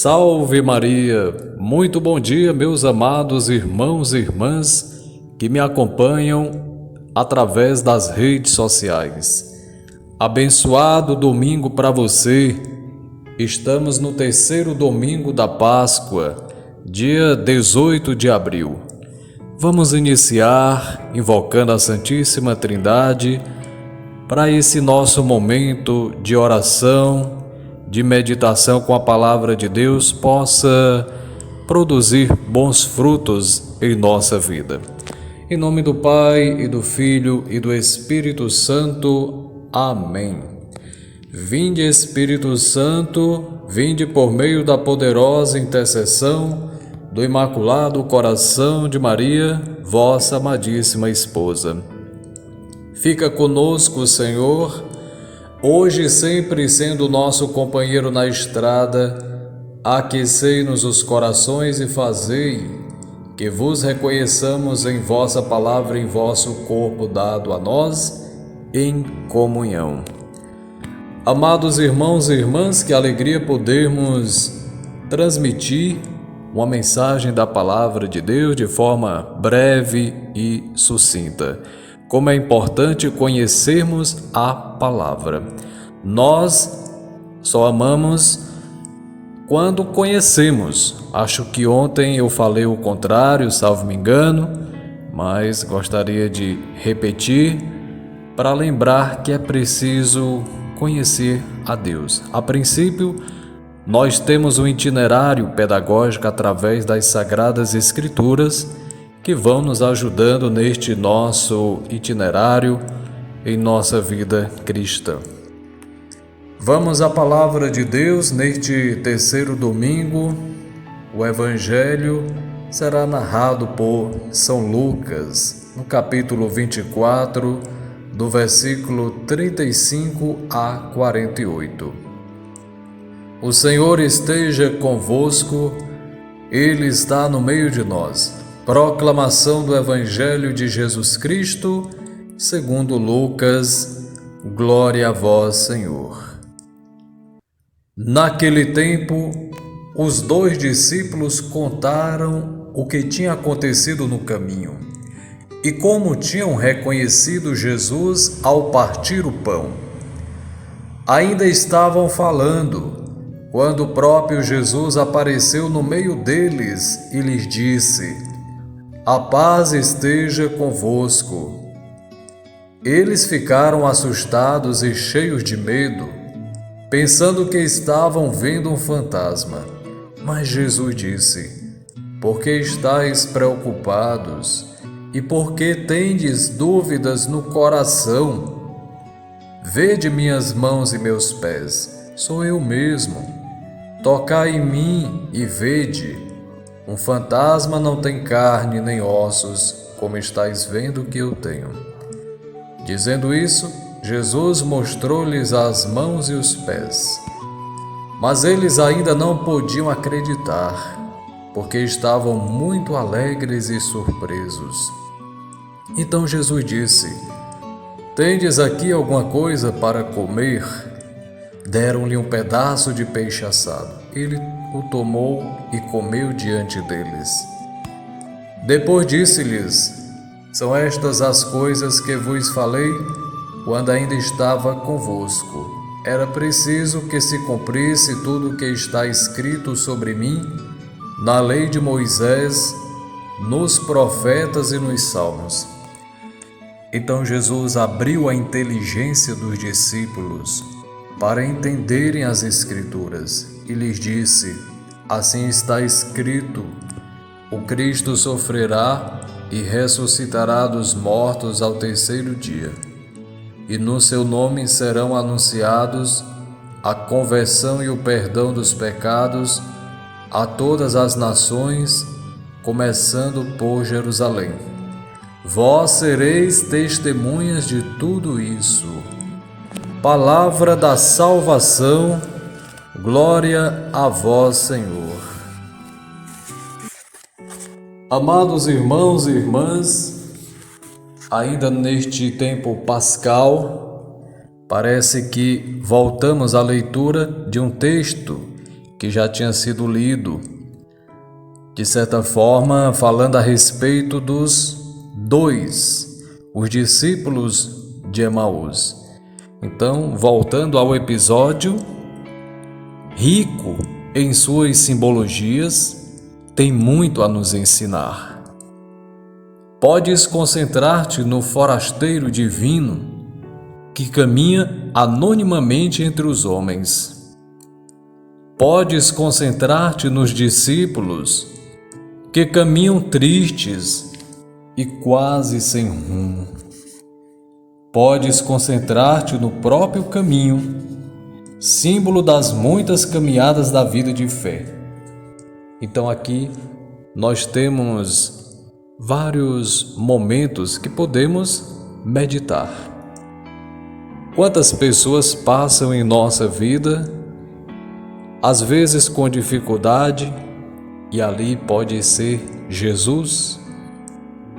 Salve Maria! Muito bom dia, meus amados irmãos e irmãs que me acompanham através das redes sociais. Abençoado domingo para você! Estamos no terceiro domingo da Páscoa, dia 18 de abril. Vamos iniciar invocando a Santíssima Trindade para esse nosso momento de oração, de meditação com a Palavra de Deus possa produzir bons frutos em nossa vida. Em nome do Pai, e do Filho, e do Espírito Santo. Amém. Vinde, Espírito Santo, vinde por meio da poderosa intercessão do Imaculado Coração de Maria, vossa amadíssima esposa. Fica conosco, Senhor, hoje e sempre sendo nosso companheiro na estrada, aquecei-nos os corações e fazei que vos reconheçamos em vossa palavra, em vosso corpo dado a nós, em comunhão. Amados irmãos e irmãs, que alegria podermos transmitir uma mensagem da palavra de Deus de forma breve e sucinta. Como é importante conhecermos a palavra. Nós só amamos quando conhecemos. Acho que ontem eu falei o contrário, salvo me engano, mas gostaria de repetir para lembrar que é preciso conhecer a Deus. A princípio, nós temos um itinerário pedagógico através das Sagradas Escrituras que vão nos ajudando neste nosso itinerário em nossa vida cristã. Vamos à Palavra de Deus neste terceiro domingo. O Evangelho será narrado por São Lucas, no capítulo 24, do versículo 35 a 48. O Senhor esteja convosco, Ele está no meio de nós. Proclamação do Evangelho de Jesus Cristo, segundo Lucas. Glória a vós, Senhor. Naquele tempo, os 2 discípulos contaram o que tinha acontecido no caminho e como tinham reconhecido Jesus ao partir o pão. Ainda estavam falando, quando o próprio Jesus apareceu no meio deles e lhes disse: a paz esteja convosco. Eles ficaram assustados e cheios de medo, pensando que estavam vendo um fantasma. Mas Jesus disse: por que estáis preocupados? E por que tendes dúvidas no coração? Vede minhas mãos e meus pés, sou eu mesmo. Tocai em mim e vede. Um fantasma não tem carne nem ossos, como estáis vendo que eu tenho. Dizendo isso, Jesus mostrou-lhes as mãos e os pés. Mas eles ainda não podiam acreditar, porque estavam muito alegres e surpresos. Então Jesus disse: tendes aqui alguma coisa para comer? Deram-lhe um pedaço de peixe assado. Ele o tomou e comeu diante deles. Depois disse-lhes: são estas as coisas que vos falei quando ainda estava convosco. Era preciso que se cumprisse tudo o que está escrito sobre mim na lei de Moisés, nos profetas e nos salmos. Então Jesus abriu a inteligência dos discípulos para entenderem as Escrituras e lhes disse: assim está escrito, o Cristo sofrerá e ressuscitará dos mortos ao terceiro dia, e no seu nome serão anunciados a conversão e o perdão dos pecados a todas as nações, começando por Jerusalém. Vós sereis testemunhas de tudo isso. Palavra da salvação, glória a vós, Senhor. Amados irmãos e irmãs, ainda neste tempo pascal, parece que voltamos à leitura de um texto que já tinha sido lido, de certa forma falando a respeito dos dois, os discípulos de Emaús. Então, voltando ao episódio, rico em suas simbologias, tem muito a nos ensinar. Podes concentrar-te no forasteiro divino que caminha anonimamente entre os homens. Podes concentrar-te nos discípulos que caminham tristes e quase sem rumo. Podes concentrar-te no próprio caminho, símbolo das muitas caminhadas da vida de fé. Então aqui nós temos vários momentos que podemos meditar. Quantas pessoas passam em nossa vida, às vezes com dificuldade, e ali pode ser Jesus,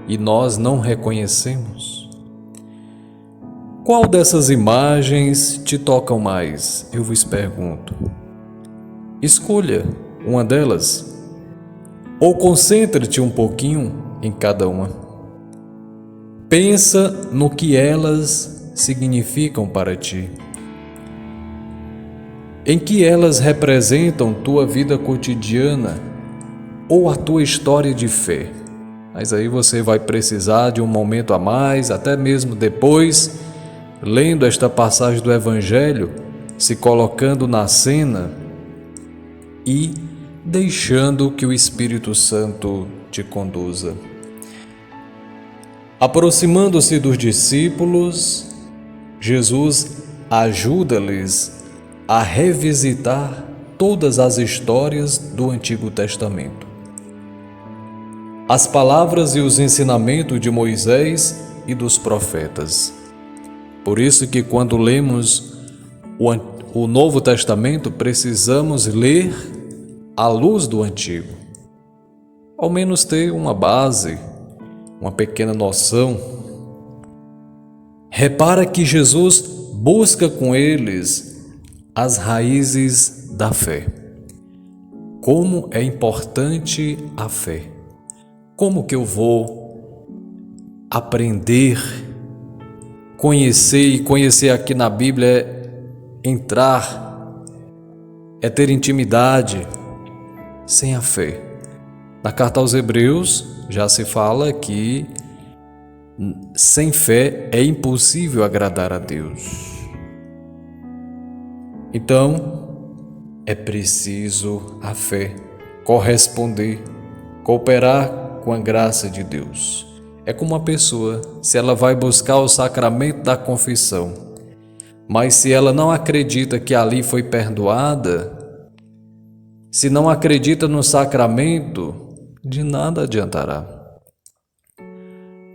e nós não reconhecemos? Qual dessas imagens te tocam mais? Eu vos pergunto. Escolha uma delas, ou concentre-te um pouquinho em cada uma. Pensa no que elas significam para ti. Em que elas representam tua vida cotidiana ou a tua história de fé. Mas aí você vai precisar de um momento a mais, até mesmo depois, lendo esta passagem do Evangelho, se colocando na cena e deixando que o Espírito Santo te conduza. Aproximando-se dos discípulos, Jesus ajuda-lhes a revisitar todas as histórias do Antigo Testamento. As palavras e os ensinamentos de Moisés e dos profetas. Por isso que quando lemos o Novo Testamento, precisamos ler à luz do Antigo. Ao menos ter uma base, uma pequena noção. Repara que Jesus busca com eles as raízes da fé. Como é importante a fé. Como que eu vou aprender, conhecer aqui na Bíblia é entrar, é ter intimidade sem a fé. Na carta aos Hebreus já se fala que sem fé é impossível agradar a Deus. Então, é preciso a fé, corresponder, cooperar com a graça de Deus. É como uma pessoa, se ela vai buscar o sacramento da confissão, mas se ela não acredita que ali foi perdoada, se não acredita no sacramento, de nada adiantará.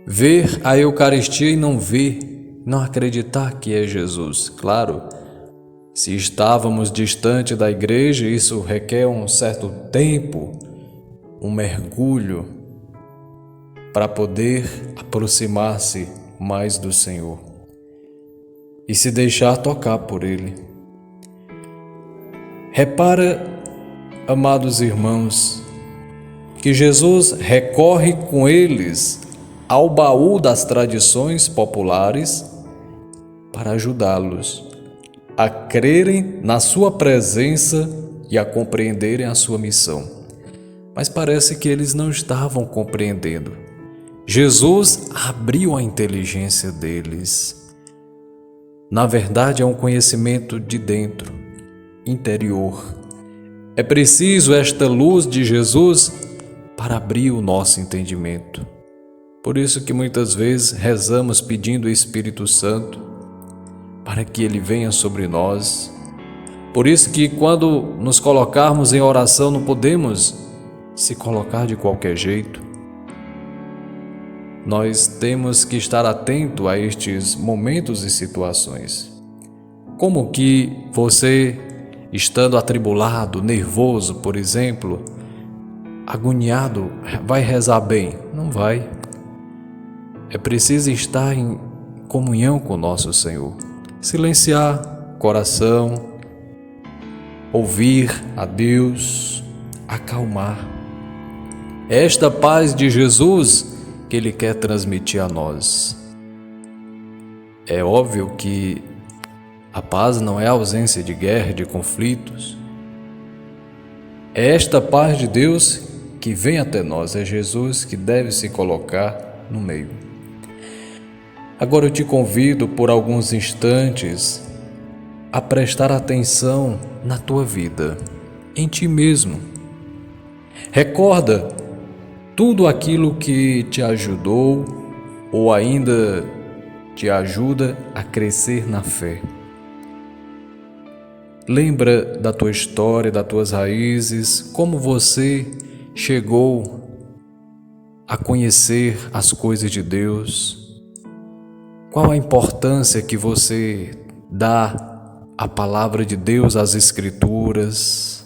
Ver a Eucaristia e não ver, não acreditar que é Jesus. Claro, se estávamos distante da igreja, isso requer um certo tempo, um mergulho, para poder aproximar-se mais do Senhor e se deixar tocar por Ele. Repara, amados irmãos, que Jesus recorre com eles ao baú das tradições populares para ajudá-los a crerem na sua presença e a compreenderem a sua missão. Mas parece que eles não estavam compreendendo. Jesus abriu a inteligência deles. Na verdade, é um conhecimento de dentro, interior. É preciso esta luz de Jesus para abrir o nosso entendimento. Por isso que muitas vezes rezamos pedindo o Espírito Santo para que Ele venha sobre nós. Por isso que quando nos colocarmos em oração não podemos se colocar de qualquer jeito. Nós temos que estar atento a estes momentos e situações. Como que você, estando atribulado, nervoso, por exemplo, agoniado, vai rezar bem? Não vai. É preciso estar em comunhão com nosso Senhor. Silenciar o coração, ouvir a Deus, acalmar. É esta paz de Jesus que Ele quer transmitir a nós. É óbvio que a paz não é a ausência de guerra, de conflitos. É esta paz de Deus que vem até nós, é Jesus que deve se colocar no meio. Agora eu te convido por alguns instantes a prestar atenção na tua vida, em ti mesmo. Recorda tudo aquilo que te ajudou ou ainda te ajuda a crescer na fé. Lembra da tua história, das tuas raízes, como você chegou a conhecer as coisas de Deus. Qual a importância que você dá à palavra de Deus, às Escrituras?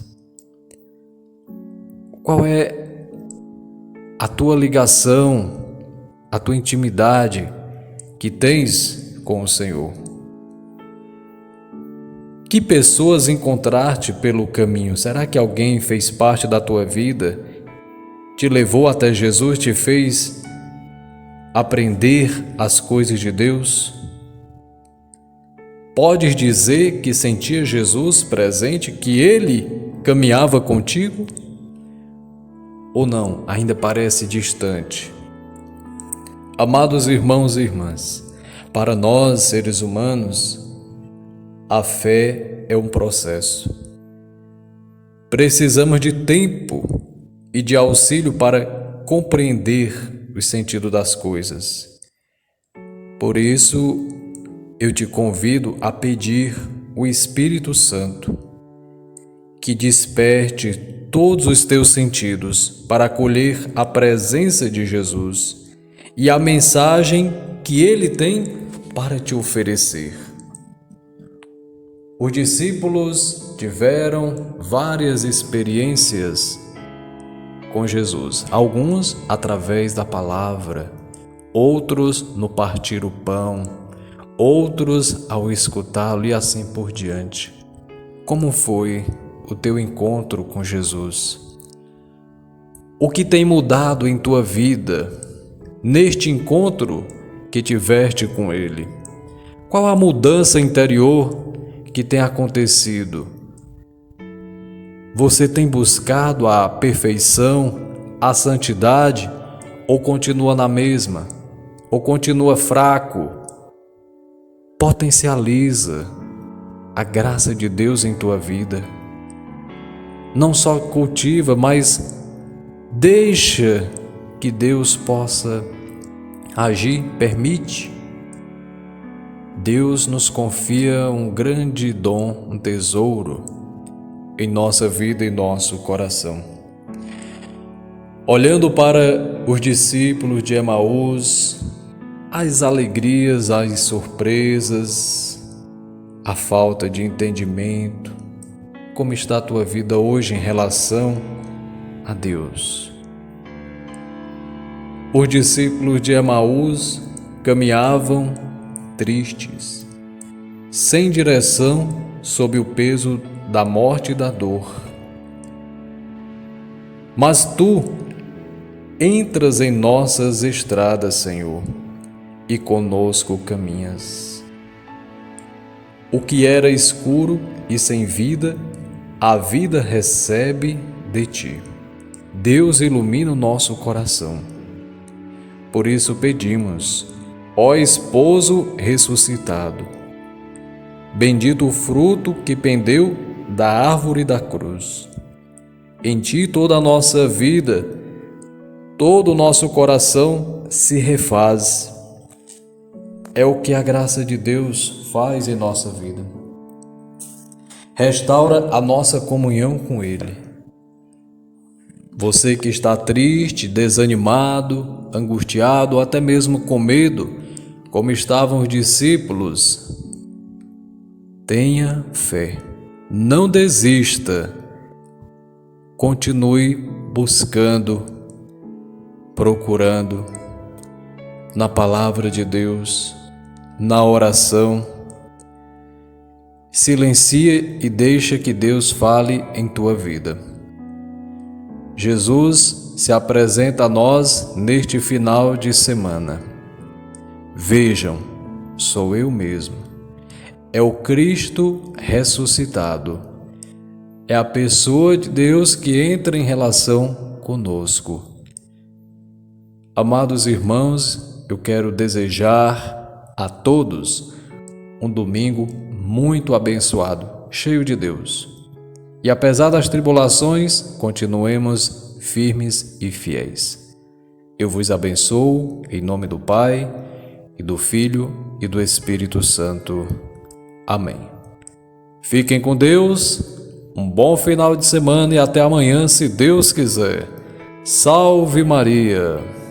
Qual é a tua ligação, a tua intimidade que tens com o Senhor? Que pessoas encontraste pelo caminho? Será que alguém fez parte da tua vida, te levou até Jesus, te fez aprender as coisas de Deus? Podes dizer que sentia Jesus presente, que Ele caminhava contigo? Ou não, ainda parece distante? Amados irmãos e irmãs, para nós, seres humanos, a fé é um processo. Precisamos de tempo e de auxílio para compreender o sentido das coisas. Por isso, eu te convido a pedir o Espírito Santo que desperte todos os teus sentidos para acolher a presença de Jesus e a mensagem que Ele tem para te oferecer. Os discípulos tiveram várias experiências com Jesus, alguns através da palavra, outros no partir o pão, outros ao escutá-lo e assim por diante. Como foi o teu encontro com Jesus? O que tem mudado em tua vida neste encontro que tiveste com Ele? Qual a mudança interior que tem acontecido? Você tem buscado a perfeição, a santidade, ou continua na mesma? Ou continua fraco? Potencializa a graça de Deus em tua vida. Não só cultiva, mas deixa que Deus possa agir, permite. Deus nos confia um grande dom, um tesouro em nossa vida e nosso coração. Olhando para os discípulos de Emaús, as alegrias, as surpresas, a falta de entendimento, como está a tua vida hoje em relação a Deus? Os discípulos de Emaús caminhavam tristes, sem direção, sob o peso da morte e da dor. Mas Tu entras em nossas estradas, Senhor, e conosco caminhas. O que era escuro e sem vida, a vida recebe de Ti. Deus ilumina o nosso coração. Por isso pedimos, ó esposo ressuscitado, bendito o fruto que pendeu da árvore da cruz. Em Ti toda a nossa vida, todo o nosso coração se refaz. É o que a graça de Deus faz em nossa vida. Restaura a nossa comunhão com Ele. Você que está triste, desanimado, angustiado, ou até mesmo com medo, como estavam os discípulos, tenha fé. Não desista. Continue buscando, procurando na palavra de Deus, na oração. Silencia e deixa que Deus fale em tua vida. Jesus se apresenta a nós neste final de semana. Vejam, sou eu mesmo. É o Cristo ressuscitado. É a pessoa de Deus que entra em relação conosco. Amados irmãos, eu quero desejar a todos um domingo muito abençoado, cheio de Deus. E apesar das tribulações, continuemos firmes e fiéis. Eu vos abençoo em nome do Pai, e do Filho e do Espírito Santo. Amém. Fiquem com Deus, um bom final de semana e até amanhã, se Deus quiser. Salve Maria!